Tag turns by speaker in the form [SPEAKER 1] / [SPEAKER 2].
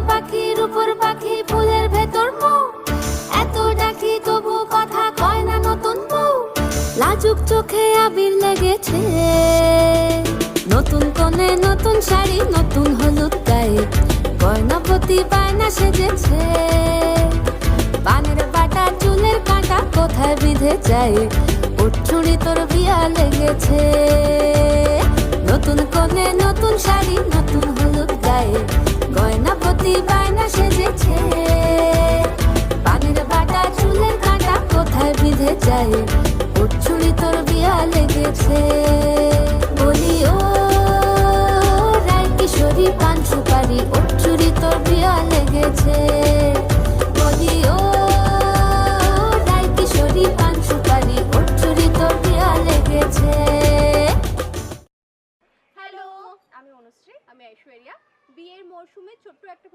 [SPEAKER 1] পাখির উপর পাখি ফুলের ভেতর মৌ, এত ডাকি তবু কথা কয় না নতুন বউ। লাজুক চোখে আবির লেগেছে, নতুন কোণে নতুন শাড়ি নতুন হলুদ গায়ে, গয়নাপতি বায়না সেজেছে। পানের বাটা চুলের কাঁটা কোথায় বিঁধে যায়, ওর চুড়ি তোর বিয়া লেগেছে। নতুন কোণে নতুন শাড়ি নতুন হলুদ গায়ে, গয়নাপতি বায়না সেজেছে। পানের বাটা চুলের কাঁটা কোথায় বিঁধে যায়, ওর চুড়ি তোর বিয়া লেগেছে।